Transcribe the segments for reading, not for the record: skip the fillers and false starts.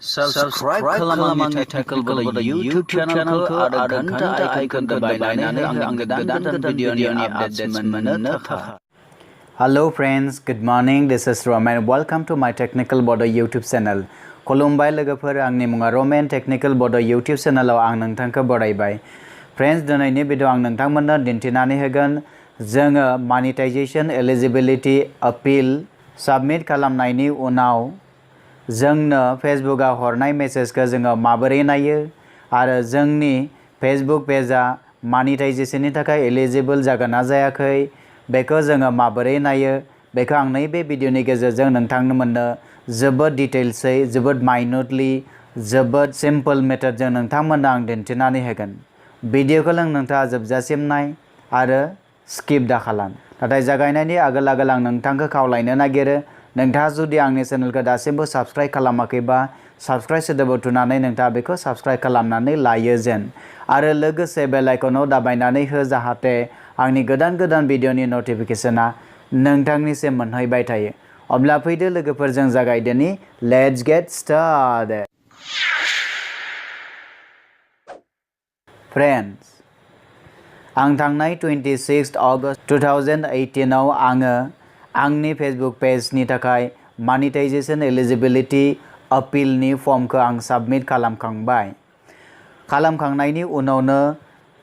Subscribe खालामनानै technical बड' YouTube चेनेलखौ आरो घन्टा आइकनखौ दबायनानै आं गोदान भिडिअनि आपडेट्स मोननो थाखाय। Hello friends, good morning. This is Roman. Welcome to my Technical Bodo YouTube channel. खुलुमबाय लोगोफोर, आंनि मुङा रमेन टेक्निकल बड' YouTube चेनेलाव आं नोंथांखौ बरायबाय। फ्रेन्ड्स, दिनैनि भिडिअ आं नोंथांमोननो दिन्थिनानै होगोन जोङो मनेटाइजेशन एलिजिबिलिटी अपील साबमिट खालामनायनि उनाव जोंनो फेसबुकआ हरनाय मेसेजखौ जोङो माबोरै नायो आरो जोंनि फेसबुक पेजआ मनेटाइजेशननि थाखाय एलिजिबल जागोन ना जायाखै बेखौ जोङो माबोरै नायो बेखौ आं नैबे भिडिअनि गेजेरजों नोंथांमोननो जोबोद डिटेल्सै जोबोद माइन्युटलि जोबोद सिम्पल मेथडजों नोंथांमोननो आं दिन्थिनानै होगोन। भिडिअखौ नोंथाङा जोबजासिम नाय आरो स्किप दाखालाम। नाथाय जागायनायनि आगोल आं नोंथांखौ खावलायनो नागिरो, नोंथाङा जुदि आंनि चेनेलखौ दासिमबो साबस्क्राइब खालामाखैबा साबस्क्राइब सोदोबाव थुनानै नोंथाङा बेखौ साबस्क्राइब खालामनानै लायो जेन आरो लोगोसे बेल आइकनाव दाबायनानै हो जाहाथे आंनि गोदान भिडिअनि नटिफिकेशना नोंथांनिसिम मोनहैबाय थायो। अब्ला फैदो लोगोफोर, जों जागायदोनि। Let's get started. फ्रेन्ड्स, आं थांनाय 26 अगस्ट 2018 आव आङो आंनि फेसबुक पेजनि थाखाय मनेटाइजेशन एलिजिबिलिटी अपीलनि फर्मखौ आं साबमिट खालामखांबाय। खालामखांनायनि उनावनो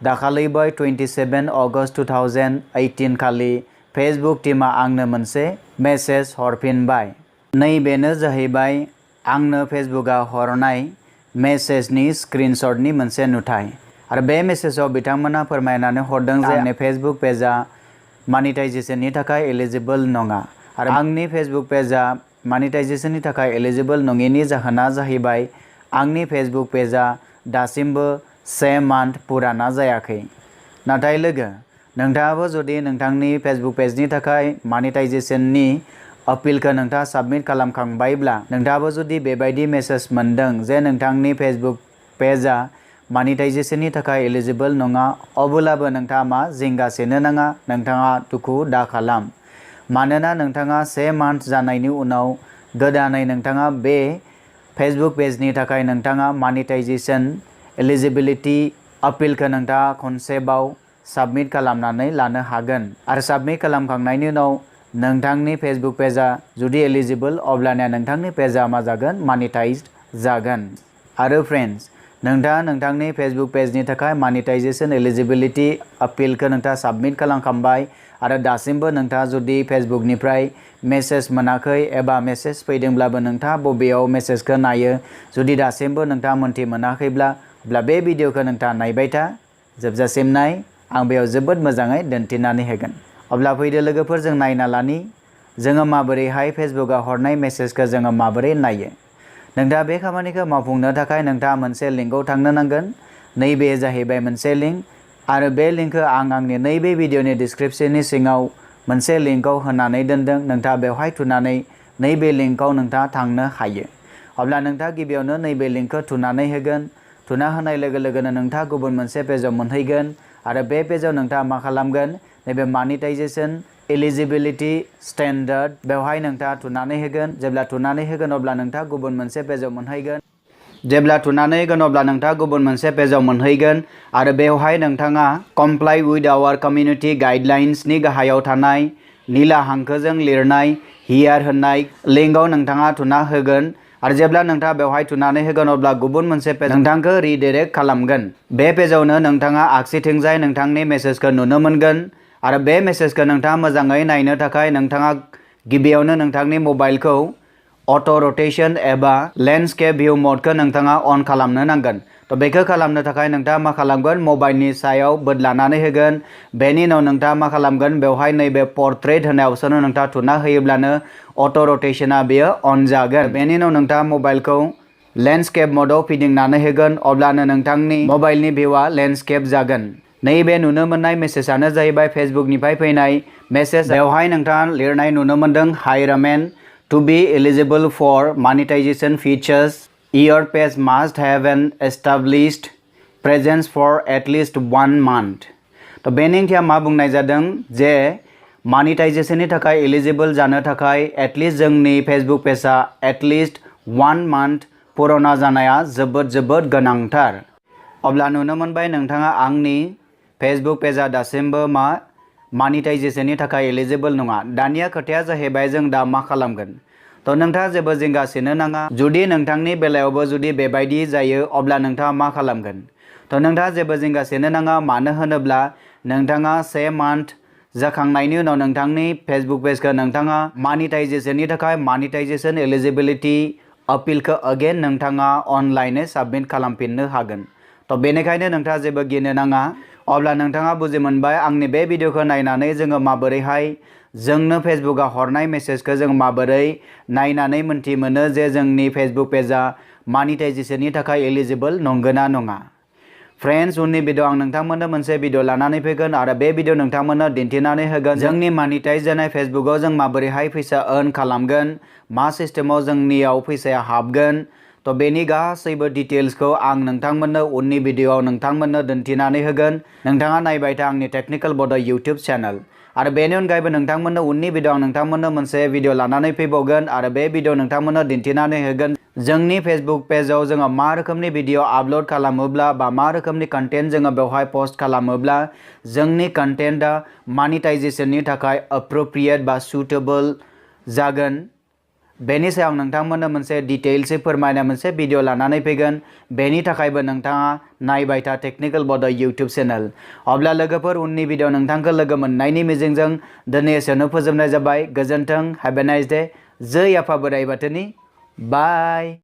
दाखालिबो 27 अगस्ट 2018 खालि फेसबुक टीमा आंनो मोनसे मेसेज हरफिनबाय। नैबेनो जाहैबाय आंनो फेसबुकआ हरनाय मेसेजनि स्क्रिनशटनि मोनसे नुथाय आरो बे मेसेजाव बिथांमोना फोरमायनानै हरदों जे आंनि फेसबुक पेजआ मनेटाइजेशननि थाखाय एलिजिबल नङा आरो आंनि फेसबुक पेजआ मनेटाइजेशननि थाखाय एलिजिबल नङिनि जाहोना जाहैबाय आंनि फेसबुक पेजआ दासिमबो 1 मान्थ पुराना जायाखै। नाथाय लोगो, नोंथाङाबो जुदि नोंथांनि फेसबुक पेजनि थाखाय मनेटाइजेशननि अपीलखौ नोंथाङा साबमिट खालामखांबायब्ला नोंथाङाबो जुदि बेबायदि मेसेज मोनदों जे नोंथांनि फेसबुक पेजआ मनेटाइजेशननि थाखाय एलिजिबल नङा, अब्लाबो नोंथाङा मा जिंगासिनो नाङा, नोंथाङा दुखु दाखालाम। मानोना नोंथाङा 1 मान्थ जानायनि उनाव गोदानै नोंथाङा बे फेसबुक पेजनि थाखाय नोंथाङा मनेटाइजेशन एलिजिबिलिटी अपीलखौ नोंथाङा खनसेबाव साबमिट खालामनानै लानो हागोन आरो साबमिट खालामखांनायनि उनाव नोंथांनि फेसबुक पेजआ जुदि एलिजिबल अब्लानिया नोंथांनि पेजआ मा जागोन, मनेटाइज्ड जागोन। आरो फ्रेन्ड्स, नोंथाङा नोंथांनि फेसबुक पेजनि थाखाय मनेटाइजेशन एलिजिबिलिटी अपीलखौ नोंथाङा साबमिट खालामखांबाय आरो दासिमबो नोंथाङा जुदि फेसबुकनिफ्राय मेसेज मोनाखै एबा मेसेज फैदोंब्लाबो नोंथाङा बबेयाव मेसेजखौ नायो, जुदि दासिमबो नोंथाङा मोनथि मोनाखैब्ला अब्ला बे भिडिअखौ नोंथाङा नायबाय था, जोबजासिम नाय, आं बेयाव जोबोद मोजाङै दिन्थिनानै होगोन। अब्ला फैदो लोगोफोर, जों नायना लानि जोङो माबोरैहाय फेसबुकआ हरनाय मेसेजखौ जोङो माबोरै नायो। नोंथाङा बे खामानिखौ मावफुंनो थाखाय नोंथाङा मोनसे लिंकआव थांनो नांगोन। नैबे जाहैबाय मोनसे लिंक आरो बे लिंकखौ आं आंनि नैबे भिडिअनि डिस्क्रिप्शननि सिङाव मोनसे लिंकआव होनानै दोनदों। नोंथाङा बेवहाय थुनानै नैबे लिंकआव नोंथाङा थांनो हायो। अब्ला नोंथाङा गिबियावनो नैबे लिंकखौ थुनानै होगोन। थुना होनाय लोगो लोगोनो नोंथाङा गुबुन मोनसे पेजाव मोनहैगोन आरो बे पेजाव नोंथाङा मा खालामगोन, नैबे मनेटाइजेशन एलिजिबिलिटी स्टेन्डार्ड बेवहाय नोंथाङा थुनानै होगोन। जेब्ला थुनानै होगोन अब्ला नोंथाङा गुबुन मोनसे पेजाव मोनहैगोन। जेब्ला थुनानै होगोन अब्ला नोंथाङा गुबुन मोनसे पेजाव मोनहैगोन आरो बेवहाय नोंथाङा कमप्लाइ विथ आवर कमिउनिटि गाइडलाइन्सनि गाहायाव थानाय निला हांखोजों लिरनाय हियार होननाय लिंकआव नोंथाङा थुना होगोन आरो जेब्ला नोंथाङा बेवहाय थुनानै होगोन अब्ला गुबुन मोनसे पेज नोंथांखौ रिडाइरेक्ट खालामगोन। बे पेजावनो नोंथाङा आगसिथिंजाय नोंथांनि मेसेजखौ नुनो मोनगोन आरो बे मेसेजखौ नोंथाङा मोजाङै नायनो थाखाय नोंथाङा गिबियावनो नोंथांनि मबाइलखौ अट' रटेशन एबा लेन्डस्केप भिउ मडखौ नोंथाङा अन खालामनो नांगोन। थ' बेखौ खालामनो थाखाय नोंथाङा मा खालामगोन, मबाइलनि सायाव बोदलानानै होगोन। बेनि उनाव नोंथाङा मा खालामगोन, बेवहाय नैबे पर्ट्रेट होनाय अपसनाव नोंथाङा थुना होयोब्लानो अट' रटेशना बेयो अन जागोन। बेनि उनाव नोंथाङा मबाइलखौ लेन्डस्केप मडआव फिदिंनानै होगोन, अब्लानो नोंथांनि मबाइलनि भिउआ लेन्डस्केप जागोन। नैबे नुनो मोननाय मेसेजानो जाहैबाय फेसबुकनिफ्राय फैनाय मेसेज। बेवहाय नोंथाङा लिरनाय नुनो मोनदों, हाय Ramen, to be eligible for monetization features, your page must have an established presence for at least 1 month. तो बेनि ओंथिया मा बुंनाय जादों जे मनेटाइजेशननि थाखाय एलिजिबल जानो थाखाय एटलिस्ट जोंनि फेसबुक पेजआ एटलिस्ट 1 मान्थ पुराना जानाया जोबोद गोनांथार। अब्ला नुनो मोनबाय नोंथाङा आंनि फेसबुक पेजआ दासिमबो मनिटाइजेशननि थाखाय एलिजिबल नङा। दानिया खोथाया जाहैबाय जों दा मा खालामगोन। थ' नोंथाङा जेबो जिंगासिनो नाङा। जुदि नोंथांनि बेलायावबो जुदि बेबायदि जायो अब्ला नोंथाङा मा खालामगोन। थ' नोंथाङा जेबो जिंगासिनो नाङा, मानो होनोब्ला नोंथाङा 1 मान्थ जाखांनायनि उनाव नोंथांनि फेसबुक पेजखौ नोंथाङा मनिटाइजेशननि थाखाय मनिटाइजेशन एलिजिबिलिटि अपिलखौ अगेन नोंथाङा अनलाइनै साबमिट खालामफिननो हागोन। थ' बेनिखायनो नोंथाङा जेबो गिनो नाङा। अब्ला नोंथाङा बुजि मोनबाय आंनि बे भिडिअखौ नायनानै जोङो माबोरैहाय जोंनो फेसबुकआ हरनाय मेसेजखौ जों माबोरै नायनानै मोन्थि मोनो जे जोंनि फेसबुक पेजआ मनिटाइजेशननि थाखाय एलिजिबल नंगौना नङा। फ्रेन्ड्स, उननि भिडिअ आं नोंथांमोननो मोनसे भिडिअ लानानै फैगोन आरो बे भिडिअ नोंथांमोननो दिन्थिनानै होगोन जोंनि मनिटाइज जानाय फेसबुकआव जों माबोरैहाय फैसा अर्न खालामगोन, मा सिस्टेमाव जोंनियाव फैसाया हाबगोन। थ' बेनि गासैबो डिटेल्सखौ आं नोंथांमोननो उननि भिडिअआव नोंथांमोननो दिन्थिनानै होगोन। नोंथाङा नायबाय था आंनि टेक्निकल बड' इउटुब चेनेल। आरो बेनि अनगायैबो नोंथांमोननो उननि भिडिअ आं नोंथांमोननो मोनसे भिडिअ लानानै फैबावगोन आरो बे भिडिअ नोंथांमोननो दिन्थिनानै होगोन जोंनि फेसबुक पेजाव जोङो मा रोखोमनि भिडिअ आपल'ड खालामोब्ला बा मा रोखोमनि कन्टेन्ट जोङो बेवहाय पस्ट खालामोब्ला जोंनि कन्टेन्टआ मनिटाइजेशननि थाखाय एप्रोप्रिएट बा सुटेबल जागोन। बेनि सायाव नोंथांमोननो मोनसे डिटेल्सै फोरमायनाय मोनसे भिडिअ लानानै फैगोन। बेनि थाखायबो नोंथाङा नायबाय था टेक्निकल बड' इउटुब चेनेल। अब्ला लोगोफोर, उननि भिडिअ नोंथांखौ लोगो मोननायनि मिजिंजों दिनै एसेयावनो फोजोबनाय जाबाय। गोजोन्थों, हेभ ए नाइस डे। जै आफा बोराइ बाथौनि। बाय।